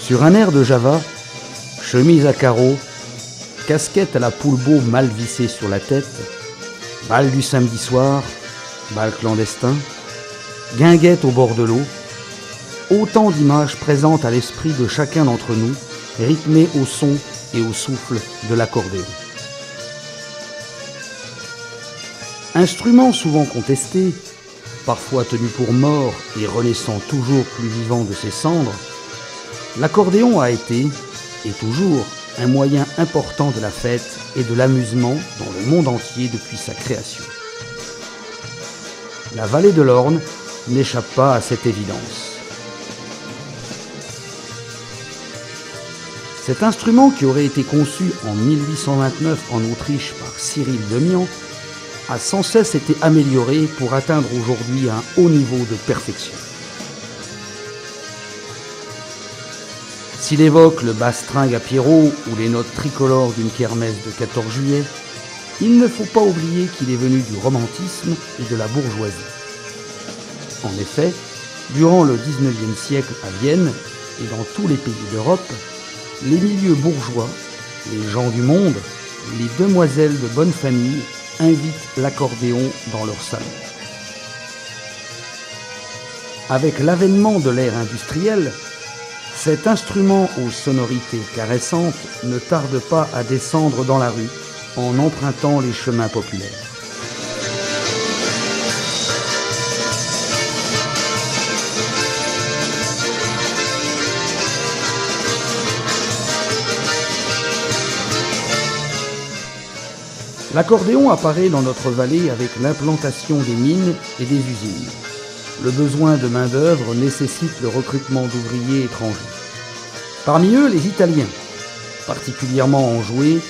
Sur un air de Java, chemise à carreaux, casquette à la poule-beau mal vissée sur la tête, bal du samedi soir, bal clandestin, guinguette au bord de l'eau, autant d'images présentes à l'esprit de chacun d'entre nous, rythmées au son et au souffle de l'accordéon. Instrument souvent contesté, parfois tenu pour mort et renaissant toujours plus vivant de ses cendres, l'accordéon a été, et toujours, un moyen important de la fête et de l'amusement dans le monde entier depuis sa création. La vallée de l'Orne n'échappe pas à cette évidence. Cet instrument, qui aurait été conçu en 1829 en Autriche par Cyril Demian, a sans cesse été amélioré pour atteindre aujourd'hui un haut niveau de perfection. S'il évoque le bastringue à Pierrot ou les notes tricolores d'une kermesse de 14 juillet, il ne faut pas oublier qu'il est venu du romantisme et de la bourgeoisie. En effet, durant le XIXe siècle à Vienne et dans tous les pays d'Europe, les milieux bourgeois, les gens du monde, les demoiselles de bonne famille invitent l'accordéon dans leur salon. Avec l'avènement de l'ère industrielle, cet instrument aux sonorités caressantes ne tarde pas à descendre dans la rue en empruntant les chemins populaires. L'accordéon apparaît dans notre vallée avec l'implantation des mines et des usines. Le besoin de main-d'œuvre nécessite le recrutement d'ouvriers étrangers. Parmi eux, les Italiens, particulièrement enjoués,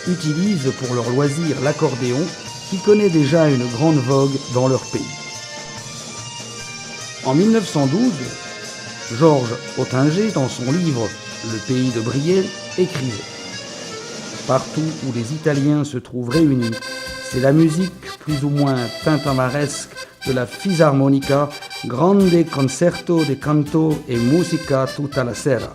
utilisent pour leur loisir l'accordéon qui connaît déjà une grande vogue dans leur pays. En 1912, Georges Ottinger, dans son livre « Le pays de Brielle », écrivait « Partout où les Italiens se trouvent réunis, c'est la musique plus ou moins tintamaresque de la Fisarmonica, grande concerto de canto e musica tutta la sera. »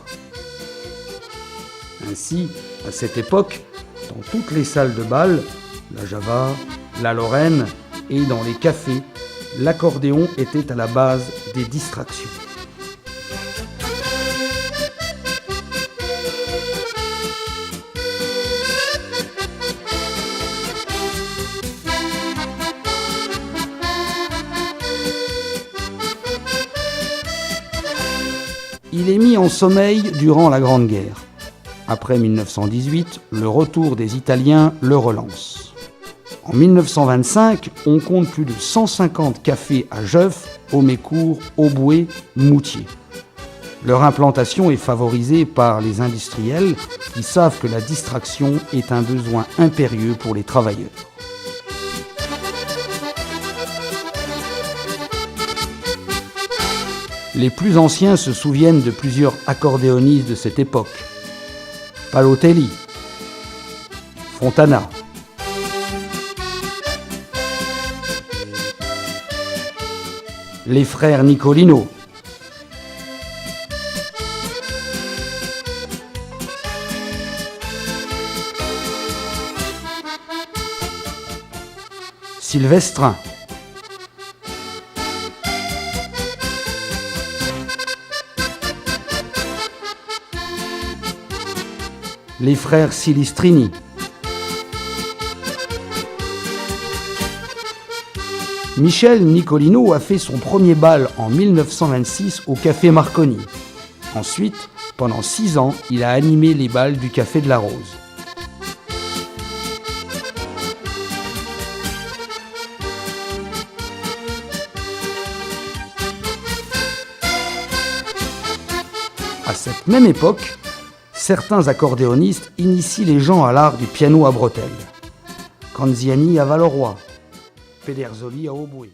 Ainsi, à cette époque, dans toutes les salles de bal, la Java, la Lorraine et dans les cafés, l'accordéon était à la base des distractions. Il est mis en sommeil durant la Grande Guerre. Après 1918, le retour des Italiens le relance. En 1925, on compte plus de 150 cafés à Jeuf, Aumécourt, Auboué, Moutier. Leur implantation est favorisée par les industriels qui savent que la distraction est un besoin impérieux pour les travailleurs. Les plus anciens se souviennent de plusieurs accordéonistes de cette époque. Palotelli, Fontana, les frères Nicolino, Sylvestrin, les frères Silistrini, Michel Nicolino a fait son premier bal en 1926 au Café Marconi. Ensuite, pendant 6 ans, il a animé les bals du Café de la Rose. À cette même époque, certains accordéonistes initient les gens à l'art du piano à bretelles. Canziani à Valleroy, Pedersoli à Auboué.